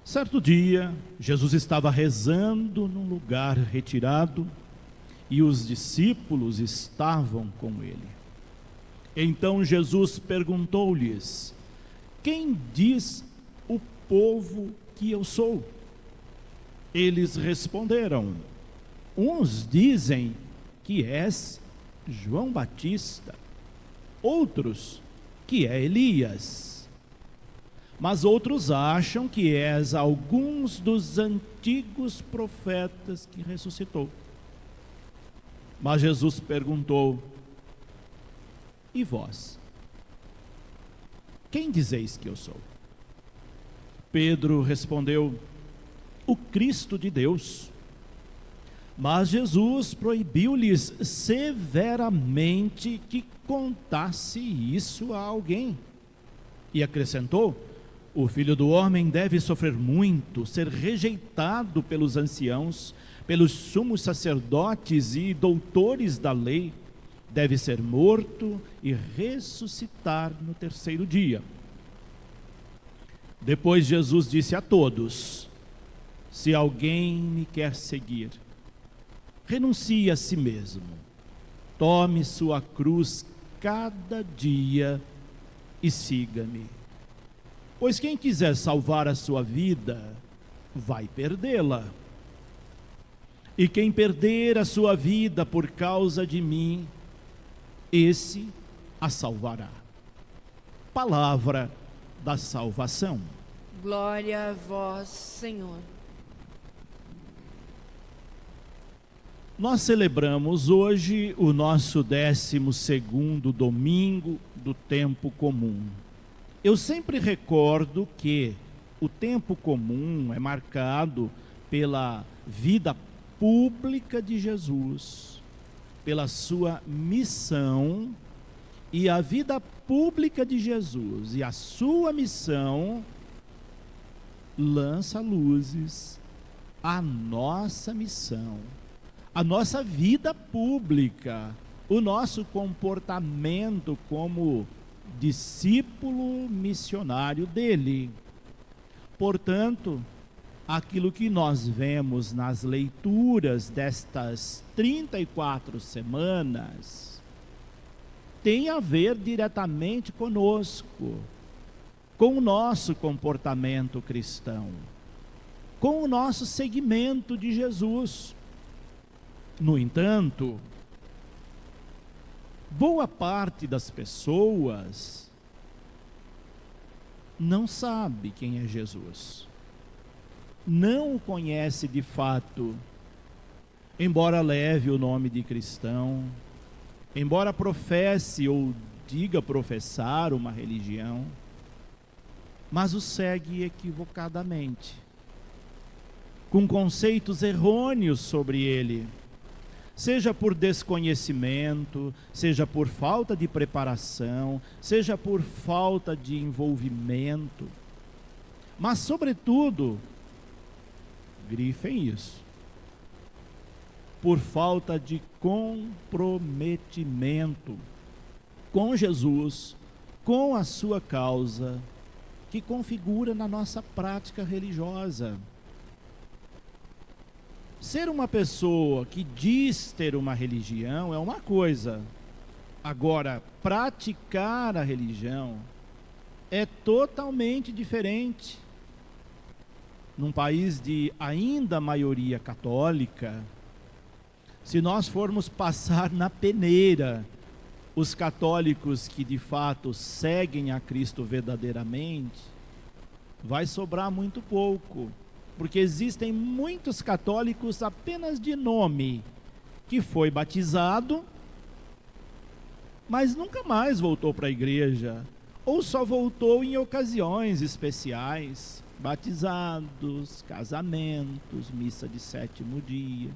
Certo dia, Jesus estava rezando num lugar retirado e os discípulos estavam com ele. Então Jesus perguntou-lhes: quem diz o povo que eu sou? Eles responderam: uns dizem que és João Batista, outros que é Elias, mas outros acham que és alguns dos antigos profetas que ressuscitou. Mas Jesus perguntou: e vós? Quem dizeis que eu sou? Pedro respondeu: o Cristo de Deus. Mas Jesus proibiu-lhes severamente que contasse isso a alguém. E acrescentou: o Filho do Homem deve sofrer muito, ser rejeitado pelos anciãos, pelos sumos sacerdotes e doutores da lei, deve ser morto e ressuscitar no terceiro dia. Depois Jesus disse a todos: se alguém me quer seguir, renuncie a si mesmo, tome sua cruz cada dia e siga-me. Pois quem quiser salvar a sua vida, vai perdê-la. E quem perder a sua vida por causa de mim, esse a salvará. Palavra da salvação. Glória a vós, Senhor. Nós celebramos hoje o nosso 12º domingo do tempo comum. Eu sempre recordo que o tempo comum é marcado pela vida pública de Jesus, pela sua missão, e a vida pública de Jesus e a sua missão lança luzes à nossa missão, a nossa vida pública, o nosso comportamento como discípulo missionário dele. Portanto, aquilo que nós vemos nas leituras destas 34 semanas tem a ver diretamente conosco, com o nosso comportamento cristão, com o nosso seguimento de Jesus. No entanto, boa parte das pessoas não sabe quem é Jesus, não o conhece de fato, embora leve o nome de cristão, embora professe ou diga professar uma religião, mas o segue equivocadamente, com conceitos errôneos sobre ele, seja por desconhecimento, seja por falta de preparação, seja por falta de envolvimento, mas sobretudo, grifem isso, por falta de comprometimento com Jesus, com a sua causa, que configura na nossa prática religiosa. Ser uma pessoa que diz ter uma religião é uma coisa, agora praticar a religião é totalmente diferente. Num país de ainda maioria católica, se nós formos passar na peneira os católicos que de fato seguem a Cristo verdadeiramente, vai sobrar muito pouco, porque existem muitos católicos apenas de nome, que foi batizado, mas nunca mais voltou para a igreja, ou só voltou em ocasiões especiais, batizados, casamentos, missa de 7º dia.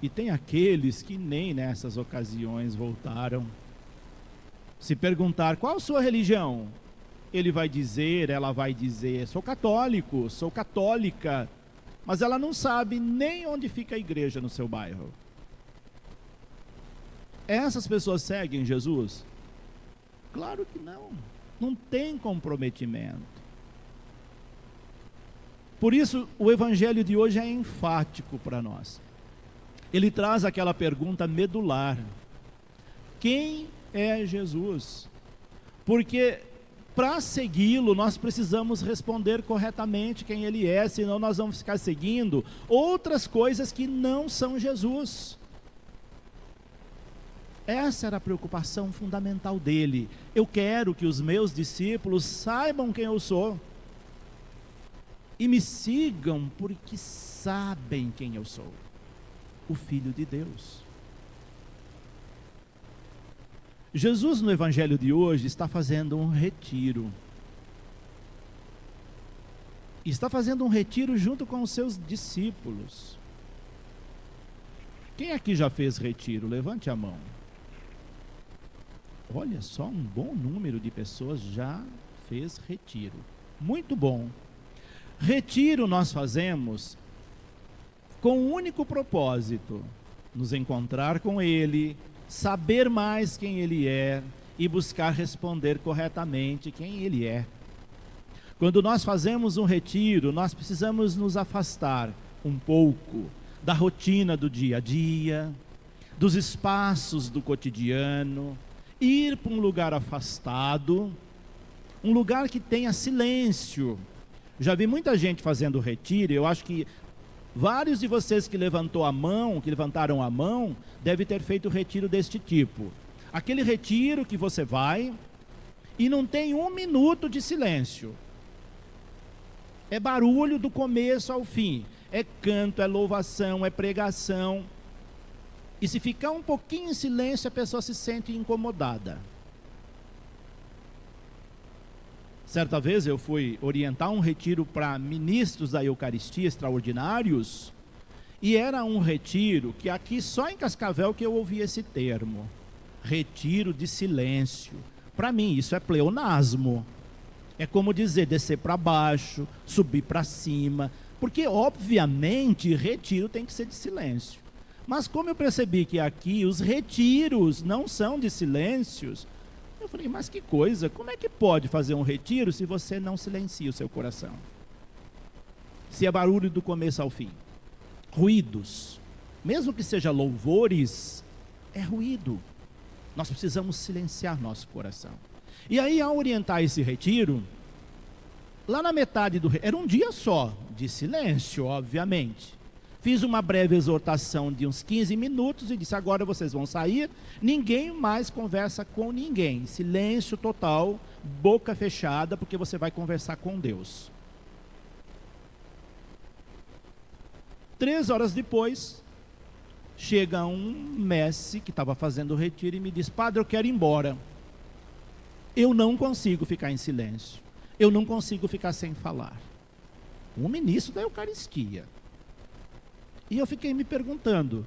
E tem aqueles que nem nessas ocasiões voltaram. Se perguntar qual a sua religião, ele vai dizer, ela vai dizer: sou católico, sou católica, mas ela não sabe nem onde fica a igreja no seu bairro. Essas pessoas seguem Jesus? Claro que não, não tem comprometimento. Por isso, o evangelho de hoje é enfático para nós. Ele traz aquela pergunta medular: quem é Jesus? Porque para segui-lo, nós precisamos responder corretamente quem ele é, senão nós vamos ficar seguindo outras coisas que não são Jesus. Essa era a preocupação fundamental dele. Eu quero que os meus discípulos saibam quem eu sou e me sigam porque sabem quem eu sou, o Filho de Deus. Jesus, no evangelho de hoje, está fazendo um retiro. Está fazendo um retiro junto com os seus discípulos. Quem aqui já fez retiro? Levante a mão. Olha só, um bom número de pessoas já fez retiro. Muito bom. Retiro nós fazemos com um único propósito: nos encontrar com Ele, saber mais quem Ele é e buscar responder corretamente quem Ele é. Quando nós fazemos um retiro, nós precisamos nos afastar um pouco da rotina do dia a dia, dos espaços do cotidiano, ir para um lugar afastado, um lugar que tenha silêncio. Já vi muita gente fazendo retiro, eu acho que vários de vocês que levantaram a mão, devem ter feito retiro deste tipo. Aquele retiro que você vai e não tem um minuto de silêncio. É barulho do começo ao fim. É canto, é louvação, é pregação. E se ficar um pouquinho em silêncio, a pessoa se sente incomodada. Certa vez eu fui orientar um retiro para ministros da Eucaristia extraordinários, e era um retiro que aqui só em Cascavel que eu ouvi esse termo: retiro de silêncio. Para mim isso é pleonasmo. É como dizer descer para baixo, subir para cima, porque obviamente retiro tem que ser de silêncio. Mas como eu percebi que aqui os retiros não são de silêncios, eu falei, mas que coisa, como é que pode fazer um retiro se você não silencia o seu coração? Se é barulho do começo ao fim. Ruídos, mesmo que seja louvores, é ruído. Nós precisamos silenciar nosso coração. E aí, ao orientar esse retiro, lá na metade era um dia só, de silêncio, obviamente. Fiz uma breve exortação de uns 15 minutos e disse: agora vocês vão sair, ninguém mais conversa com ninguém, silêncio total, boca fechada, porque você vai conversar com Deus. 3 horas depois, chega um mestre que estava fazendo o retiro e me diz: padre, eu quero ir embora. Eu não consigo ficar em silêncio, eu não consigo ficar sem falar. Um ministro da Eucaristia. E eu fiquei me perguntando,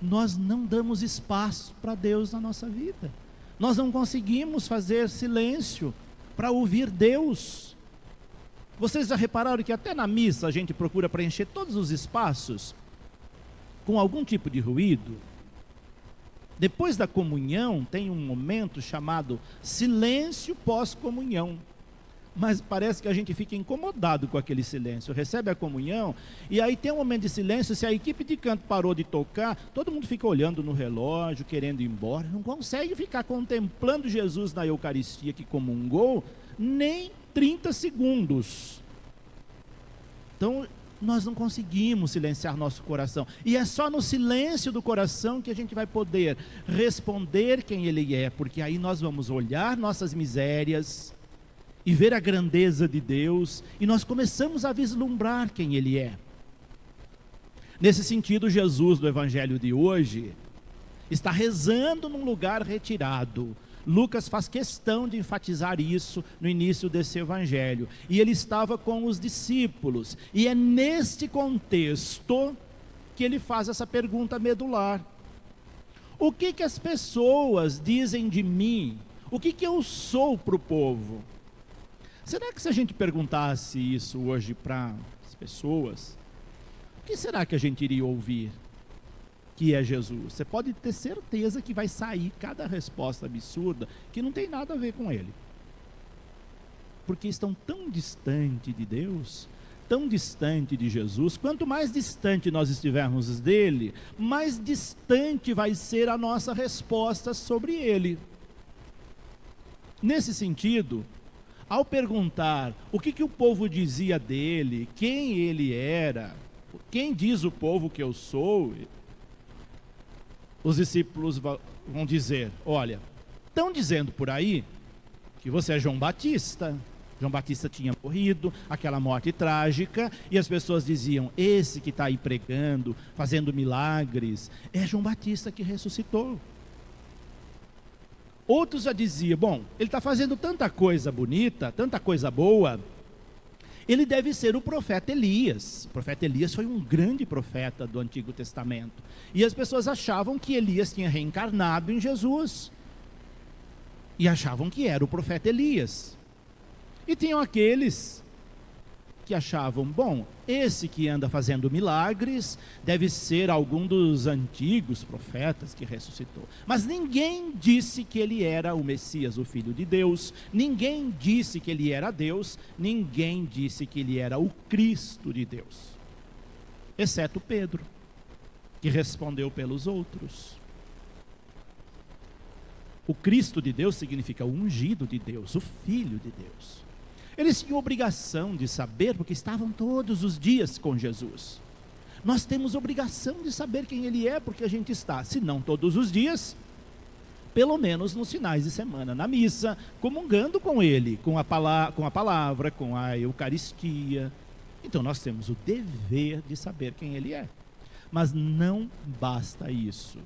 nós não damos espaço para Deus na nossa vida. Nós não conseguimos fazer silêncio para ouvir Deus. Vocês já repararam que até na missa a gente procura preencher todos os espaços com algum tipo de ruído? Depois da comunhão tem um momento chamado silêncio pós-comunhão. Mas parece que a gente fica incomodado com aquele silêncio. Recebe a comunhão e aí tem um momento de silêncio. Se a equipe de canto parou de tocar, todo mundo fica olhando no relógio, querendo ir embora. Não consegue ficar contemplando Jesus na Eucaristia que comungou nem 30 segundos. Então nós não conseguimos silenciar nosso coração. E é só no silêncio do coração que a gente vai poder responder quem Ele é. Porque aí nós vamos olhar nossas misérias e ver a grandeza de Deus, e nós começamos a vislumbrar quem Ele é. Nesse sentido, Jesus do Evangelho de hoje está rezando num lugar retirado. Lucas faz questão de enfatizar isso no início desse Evangelho. E ele estava com os discípulos, e é neste contexto que ele faz essa pergunta medular: o que as pessoas dizem de mim? O que eu sou para o povo? Será que se a gente perguntasse isso hoje para as pessoas, o que será que a gente iria ouvir que é Jesus? Você pode ter certeza que vai sair cada resposta absurda que não tem nada a ver com Ele. porque estão tão distante de Deus, tão distante de Jesus. Quanto mais distante nós estivermos dele, mais distante vai ser a nossa resposta sobre ele. Nesse sentido, ao perguntar o que o povo dizia dele, quem ele era, quem diz o povo que eu sou, os discípulos vão dizer: olha, estão dizendo por aí que você é João Batista. João Batista tinha morrido, aquela morte trágica, e as pessoas diziam: esse que está aí pregando, fazendo milagres, é João Batista que ressuscitou. Outros já diziam: bom, ele está fazendo tanta coisa bonita, tanta coisa boa, ele deve ser o profeta Elias. O profeta Elias foi um grande profeta do Antigo Testamento, e as pessoas achavam que Elias tinha reencarnado em Jesus, e achavam que era o profeta Elias. E tinham aqueles que achavam: bom, esse que anda fazendo milagres deve ser algum dos antigos profetas que ressuscitou. Mas ninguém disse que ele era o Messias, o Filho de Deus. Ninguém disse que ele era Deus. Ninguém disse que ele era o Cristo de Deus, exceto Pedro, que respondeu pelos outros. O Cristo de Deus significa o ungido de Deus, o Filho de Deus. Eles tinham obrigação de saber, porque estavam todos os dias com Jesus. Nós temos obrigação de saber quem ele é, porque a gente está, se não todos os dias, pelo menos nos finais de semana, na missa, comungando com ele, com a palavra, com a Eucaristia. Então nós temos o dever de saber quem ele é. Mas não basta isso.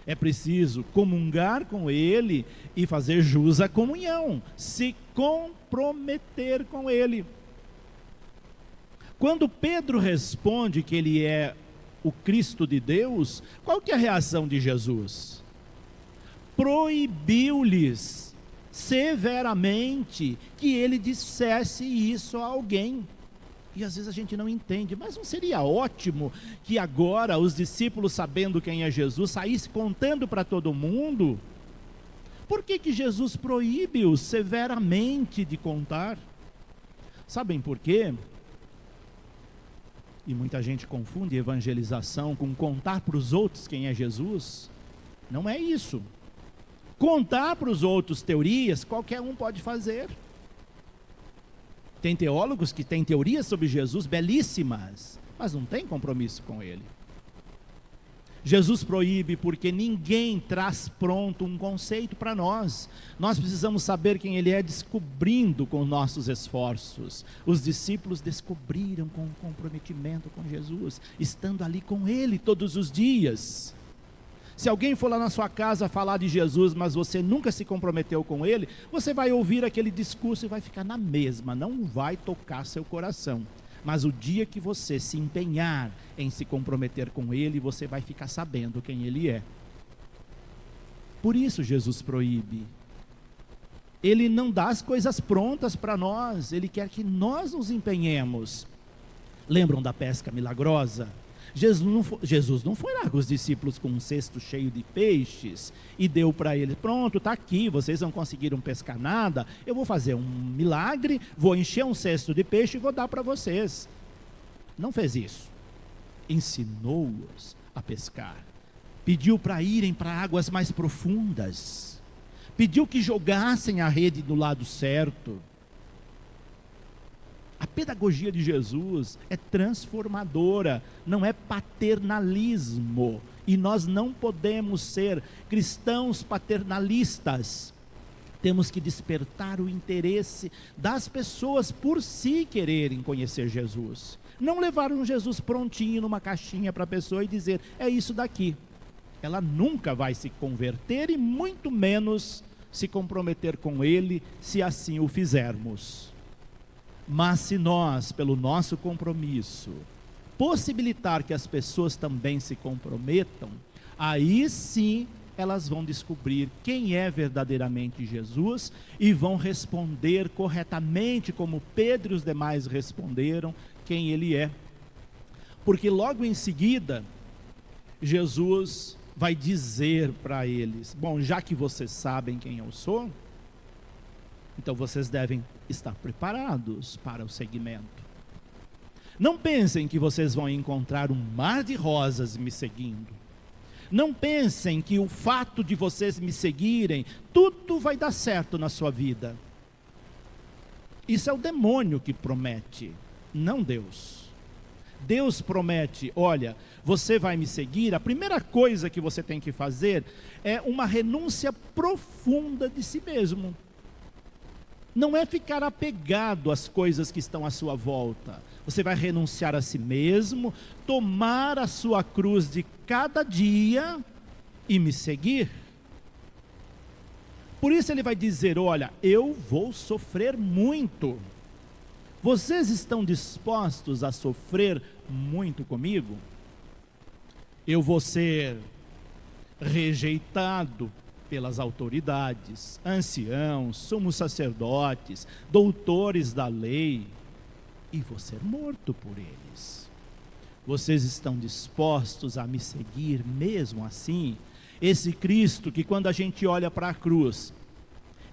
É preciso comungar com ele e fazer jus à comunhão, se comprometer com ele. Quando Pedro responde que ele é o Cristo de Deus, qual que é a reação de Jesus? Proibiu-lhes severamente que ele dissesse isso a alguém. E às vezes a gente não entende, mas não seria ótimo que agora os discípulos, sabendo quem é Jesus, saíssem contando para todo mundo? Por que Jesus proíbe-os severamente de contar? Sabem por quê? E muita gente confunde evangelização com contar para os outros quem é Jesus. Não é isso. Contar para os outros teorias, qualquer um pode fazer. Tem teólogos que têm teorias sobre Jesus belíssimas, mas não tem compromisso com ele. Jesus proíbe porque ninguém traz pronto um conceito para nós. Nós precisamos saber quem ele é, descobrindo com nossos esforços. Os discípulos descobriram com comprometimento com Jesus, estando ali com ele todos os dias. Se alguém for lá na sua casa falar de Jesus, mas você nunca se comprometeu com ele, você vai ouvir aquele discurso e vai ficar na mesma, não vai tocar seu coração. Mas o dia que você se empenhar em se comprometer com ele, você vai ficar sabendo quem ele é. Por isso Jesus proíbe. Ele não dá as coisas prontas para nós, ele quer que nós nos empenhemos. Lembram da pesca milagrosa? Jesus não foi lá com os discípulos com um cesto cheio de peixes e deu para eles: pronto, está aqui, vocês não conseguiram pescar nada, eu vou fazer um milagre, vou encher um cesto de peixe e vou dar para vocês. Não fez isso. Ensinou-os a pescar, pediu para irem para águas mais profundas, pediu que jogassem a rede do lado certo. A pedagogia de Jesus é transformadora, não é paternalismo. E nós não podemos ser cristãos paternalistas. Temos que despertar o interesse das pessoas por si quererem conhecer Jesus. Não levar um Jesus prontinho numa caixinha para a pessoa e dizer: é isso daqui. Ela nunca vai se converter e muito menos se comprometer com ele, se assim o fizermos. Mas se nós, pelo nosso compromisso, possibilitar que as pessoas também se comprometam, aí sim elas vão descobrir quem é verdadeiramente Jesus e vão responder corretamente, como Pedro e os demais responderam, quem ele é. Porque logo em seguida, Jesus vai dizer para eles: bom, já que vocês sabem quem eu sou, Então vocês devem estar preparados para o seguimento. Não pensem que vocês vão encontrar um mar de rosas me seguindo. Não pensem que o fato de vocês me seguirem, tudo vai dar certo na sua vida. Isso é o demônio que promete, não Deus. Deus promete, olha, você vai me seguir, a primeira coisa que você tem que fazer é uma renúncia profunda de si mesmo. Não é ficar apegado às coisas que estão à sua volta. Você vai renunciar a si mesmo, tomar a sua cruz de cada dia e me seguir. Por isso ele vai dizer, olha, eu vou sofrer muito. Vocês estão dispostos a sofrer muito comigo? Eu vou ser rejeitado pelas autoridades, anciãos, sumos sacerdotes, doutores da lei, e vou ser morto por eles. Vocês estão dispostos a me seguir mesmo assim? Esse Cristo que quando a gente olha para a cruz,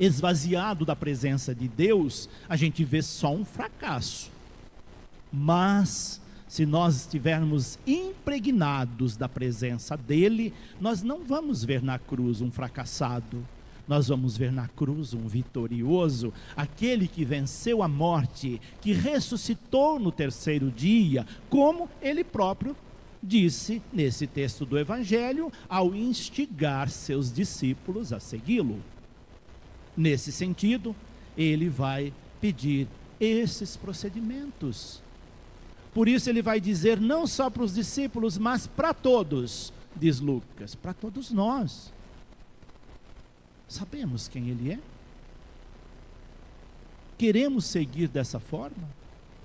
esvaziado da presença de Deus, a gente vê só um fracasso. Mas se nós estivermos impregnados da presença dele, nós não vamos ver na cruz um fracassado, nós vamos ver na cruz um vitorioso, aquele que venceu a morte, que ressuscitou no terceiro dia, como ele próprio disse nesse texto do Evangelho, ao instigar seus discípulos a segui-lo. Nesse sentido, ele vai pedir esses procedimentos. Por isso ele vai dizer não só para os discípulos, mas para todos, diz Lucas, para todos nós. Sabemos quem ele é? Queremos seguir dessa forma?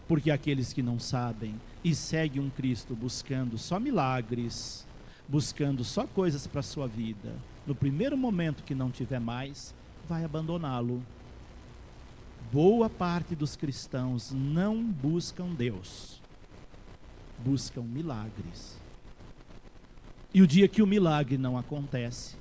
Porque aqueles que não sabem e seguem um Cristo buscando só milagres, buscando só coisas para a sua vida, no primeiro momento que não tiver mais, vai abandoná-lo. Boa parte dos cristãos não buscam Deus, buscam milagres. E o dia que o milagre não acontece,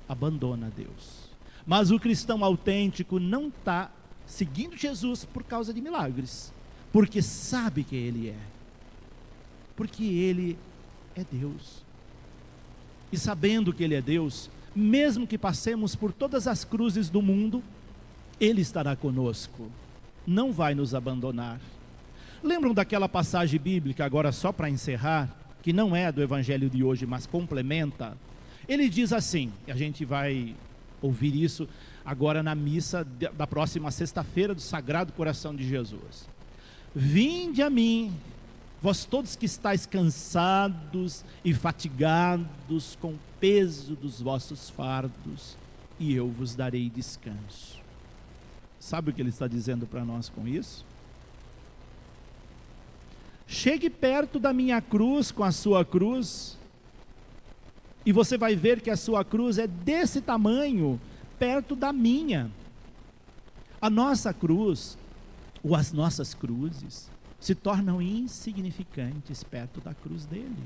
abandona Deus. Mas o cristão autêntico não está seguindo Jesus por causa de milagres, porque sabe que ele é, porque ele é Deus. E sabendo que ele é Deus, mesmo que passemos por todas as cruzes do mundo, ele estará conosco, não vai nos abandonar. Lembram daquela passagem bíblica, agora só para encerrar, que não é do evangelho de hoje, mas complementa? Ele diz assim, a gente vai ouvir isso agora na missa da próxima sexta-feira do Sagrado Coração de Jesus. Vinde a mim, vós todos que estáis cansados e fatigados com o peso dos vossos fardos, e eu vos darei descanso. Sabe o que ele está dizendo para nós com isso? Chegue perto da minha cruz com a sua cruz, e você vai ver que a sua cruz é desse tamanho, perto da minha. A nossa cruz, ou as nossas cruzes, se tornam insignificantes perto da cruz dele.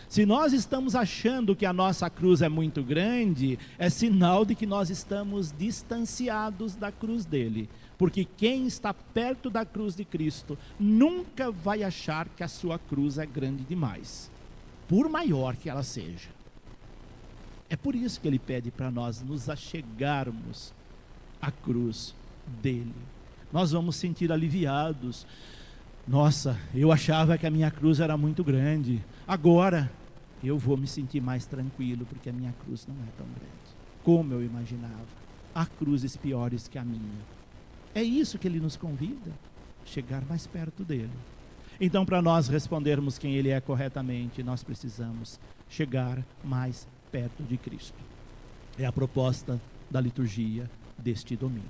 Se nós estamos achando que a nossa cruz é muito grande, é sinal de que nós estamos distanciados da cruz dele. Porque quem está perto da cruz de Cristo nunca vai achar que a sua cruz é grande demais, por maior que ela seja. É por isso que ele pede para nós nos achegarmos à cruz dele. Nós vamos sentir aliviados. Nossa, eu achava que a minha cruz era muito grande. Agora eu vou me sentir mais tranquilo, porque a minha cruz não é tão grande como eu imaginava. Há cruzes piores que a minha. É isso que ele nos convida, chegar mais perto dele. Então, para nós respondermos quem ele é corretamente, nós precisamos chegar mais perto de Cristo. É a proposta da liturgia deste domingo.